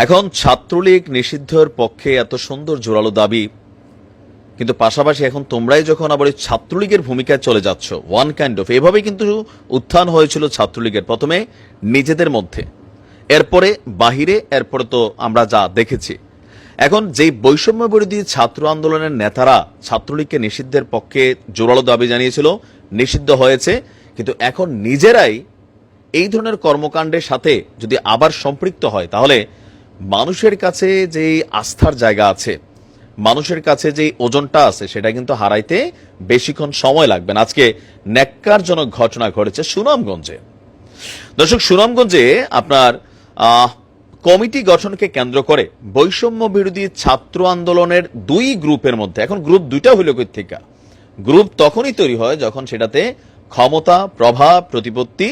এখন ছাত্রলীগ নিষিদ্ধের পক্ষে এত সুন্দর জোরালো দাবি, কিন্তু পাশাপাশি এখন তোমরাই যখন আবার ছাত্রলীগের ভূমিকায় চলে যাচ্ছ, ওয়ান কাইন্ড অফ, এভাবেই কিন্তু উত্থান হয়েছিল ছাত্রলীগের, প্রথমে নিজেদের মধ্যে, এরপরে বাহিরে, এরপরে তো আমরা যা দেখেছি। এখন যেই বৈষম্য বিরোধী ছাত্র আন্দোলনের নেতারা ছাত্রলীগকে নিষিদ্ধের পক্ষে জোরালো দাবি জানিয়েছিল, নিষিদ্ধ হয়েছে, কিন্তু এখন নিজেরাই এই ধরনের কর্মকাণ্ডের সাথে যদি আবার সম্পৃক্ত হয়, তাহলে মানুষের কাছে যে আস্থার জায়গা আছে, মানুষের কাছে যে ওজনটা আছে, সেটা কিন্তু হারাইতে বেশিক্ষণ সময় লাগবে না। আজকে ন্যাক্কারজনক ঘটনা ঘটেছে সুনামগঞ্জে। দর্শক, সুনামগঞ্জে আপনার কমিটি গঠনকে কেন্দ্র করে বৈষম্য বিরোধী ছাত্র আন্দোলনের দুই গ্রুপের মধ্যে, এখন গ্রুপ দুইটা হইল কই থেকে? গ্রুপ তখনই তৈরি হয় যখন সেটাতে ক্ষমতা, প্রভাব, প্রতিপত্তি,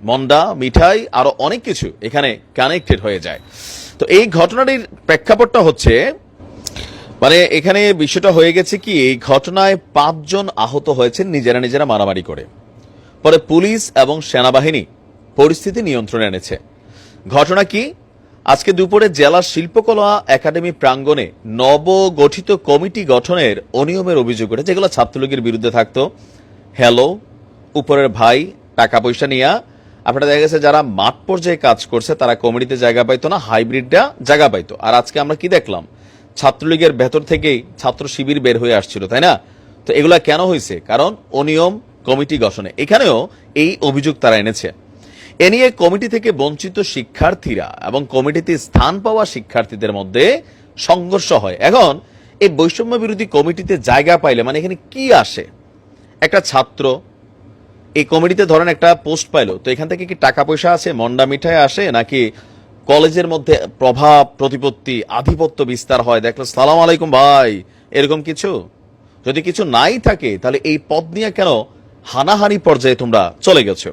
মন্ডা, মিঠাই, আরো অনেক কিছু এখানে কানেক্টেড হয়ে যায়। তো এই ঘটনাটির প্রেক্ষাপটটা হচ্ছে, মানে এখানে বিষয়টা হয়ে গেছে কি, এই ঘটনায় 5 জন আহত হয়েছেন নিজেরা মারামারি করে। পরে পুলিশ এবং সেনাবাহিনী পরিস্থিতি নিয়ন্ত্রণে এনেছে। ঘটনা কি, আজকে দুপুরে জেলা শিল্পকলা একাডেমি প্রাঙ্গণে নবগঠিত কমিটি গঠনের অনিয়মের অভিযোগ ওঠে, যেগুলো ছাত্রলীগের বিরুদ্ধে থাকতো। হ্যালো, উপরের ভাই টাকা পয়সা নিয়ে আপনারা দেখা গেছে যারা মাঠ পর্যায়ে কাজ করছে তারা কমিটিতে জায়গা পাইতো না, হাইব্রিডরা জায়গা পাইতো। আর আজকে আমরা কি দেখলাম, ছাত্রলীগের ভেতর থেকেই ছাত্র শিবির বের হয়ে আসছিল, তাই না? তো এগুলা কেন হয়েছে? কারণ অনিয়ম কমিটি গঠনে, এখানেও এই অভিযোগ তারা এনেছে। এ নিয়ে কমিটি থেকে বঞ্চিত শিক্ষার্থীরা এবং কমিটিতে স্থান পাওয়া শিক্ষার্থীদের মধ্যে সংঘর্ষ হয়। এখন এই বৈষম্য বিরোধী কমিটিতে জায়গা পাইলে মানে এখানে কি আসে? একটা ছাত্র এই কমিটিতে ধরেন একটা পোস্ট পাইলো, তো এখান থেকে কি টাকা পয়সা আছে, মন্ডা মিঠাই আসে, নাকি কলেজের মধ্যে প্রভাব, প্রতিপত্তি, আধিপত্য বিস্তার হয়? দেখলো সালাম আলাইকুম ভাই, এরকম কিছু যদি কিছু নাই থাকে, তাহলে এই পদ নিয়ে কেন হানাহানি পর্যায়ে তোমরা চলে গেছো?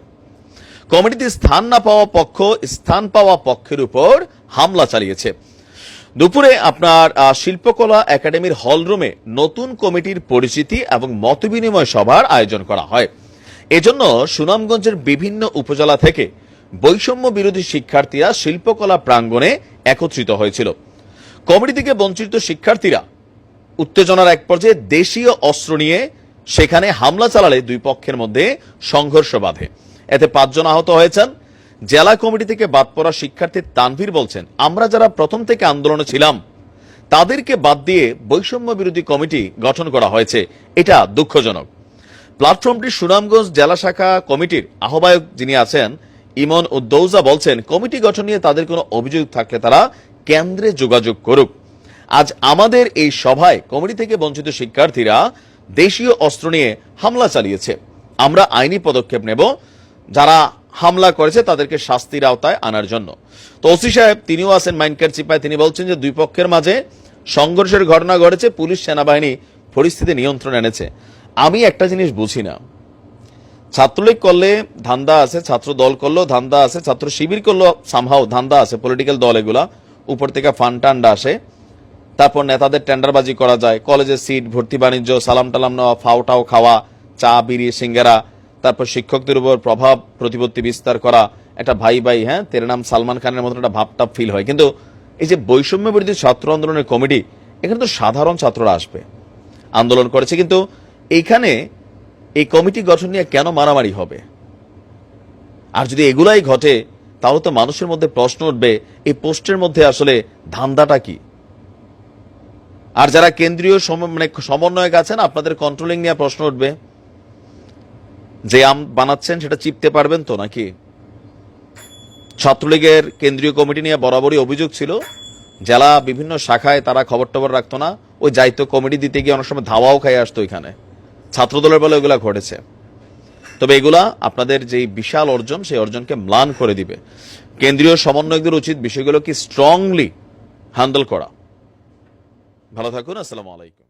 কমিটিতে স্থান না পাওয়া পক্ষ স্থান পাওয়া পক্ষের উপর হামলা চালিয়েছে। দুপুরে আপনার শিল্পকলা একাডেমির হলরুমে নতুন কমিটির পরিচিতি এবং মতবিনিময় সভার আয়োজন করা হয়। এজন্য সুনামগঞ্জের বিভিন্ন উপজেলা থেকে বৈষম্য বিরোধী শিক্ষার্থীরা শিল্পকলা প্রাঙ্গণে একত্রিত হয়েছিল। কমিটি থেকে বঞ্চিত শিক্ষার্থীরা উত্তেজনার এক পর্যায়ে দেশীয় অস্ত্র নিয়ে সেখানে হামলা চালালে দুই পক্ষের মধ্যে সংঘর্ষ বাধে। এতে 5 জন আহত হয়েছেন। জেলা কমিটি থেকে বাদ পড়া শিক্ষার্থী তানভীর বলছেন, আমরা যারা প্রথম থেকে আন্দোলনে ছিলাম তাদেরকে বাদ দিয়ে বৈষম্য বিরোধী কমিটি গঠন করা হয়েছে, এটা দুঃখজনক। প্ল্যাটফর্মটি সুনামগঞ্জ জেলা শাখা কমিটির আহ্বায়ক যিনি আছেন ইমন উদ্দৌজা বলছেন, কমিটি গঠন নিয়ে তাদের কোনো অভিযোগ থাকলে তারা কেন্দ্রে যোগাযোগ করুক। আজ আমাদের এই সভায় কমিটি থেকে বঞ্চিত শিক্ষার্থীরা দেশীয় অস্ত্র নিয়ে হামলা চালিয়েছে, আমরা আইনি পদক্ষেপ নেব, যারা হামলা করেছে তাদেরকে শাস্তির আওতায় আনার জন্য। তো ওসি সাহেব তিনিও আছেন মাইনকার চিপায়, তিনি বলছেন যে দুই পক্ষের মাঝে সংঘর্ষের ঘটনা ঘটেছে, পুলিশ সেনাবাহিনী পরিস্থিতি নিয়ন্ত্রণ এনেছে। আমি একটা জিনিস বুঝি না, ছাত্রলীগ করলে ধান্দা আছে, ছাত্র দল করলেও ধান্দা আছে, ছাত্র শিবির করলেও সামহাও ধান্দা আছে, পলিটিক্যাল দল এগুলা, উপর থেকে ফান্ড টান্ড আসে, তারপর নেতাদের টেন্ডারবাজি করা যায়, কলেজের সিট, ভর্তি বাণিজ্য, সালাম টালাম নেওয়া, ফাওটাও খাওয়া, চা বিড়ি সিঙ্গারা, তারপর শিক্ষকদের উপর প্রভাব প্রতিপত্তি বিস্তার করা, একটা ভাই ভাই, হ্যাঁ তেরে নাম সালমান খানের মতো একটা ভাবটাপ ফিল হয়। কিন্তু এই যে বৈষম্য বিরোধী ছাত্র আন্দোলনের কমিটি, এখানে তো সাধারণ ছাত্ররা আসবে, আন্দোলন করেছে, কিন্তু এইখানে এই কমিটি গঠন নিয়ে কেন মারামারি হবে? আর যদি এগুলাই ঘটে তাহলে তো মানুষের মধ্যে প্রশ্ন উঠবে, এই পোস্টের মধ্যে আসলে ধান্দাটা কি? আর যারা কেন্দ্রীয় সমন্বয়ক আছেন, আপনাদের কন্ট্রোলিং নিয়ে প্রশ্ন উঠবে, যে আম বানাচ্ছেন সেটা চিপতে পারবেন তো নাকি? ছাত্রলীগের কেন্দ্রীয় কমিটি নিয়ে বরাবরই অভিযোগ ছিল, জেলা বিভিন্ন শাখায় তারা খবর টবর রাখতো না, ওই যাইতো কমিটি দিতে গিয়ে অনেক সময় ধাওয়াও খাই আসতো, এখানে ছাত্রদলের বলে এগুলা ঘটেছে। তবে এগুলা আপনাদের যে বিশাল অর্জন, সেই অর্জনকে ম্লান করে দিবে। কেন্দ্রীয় সমন্বয়কদের উচিত বিষয়গুলোকে স্ট্রংলি হ্যান্ডেল করা। ভালো থাকুন, আসসালামু আলাইকুম।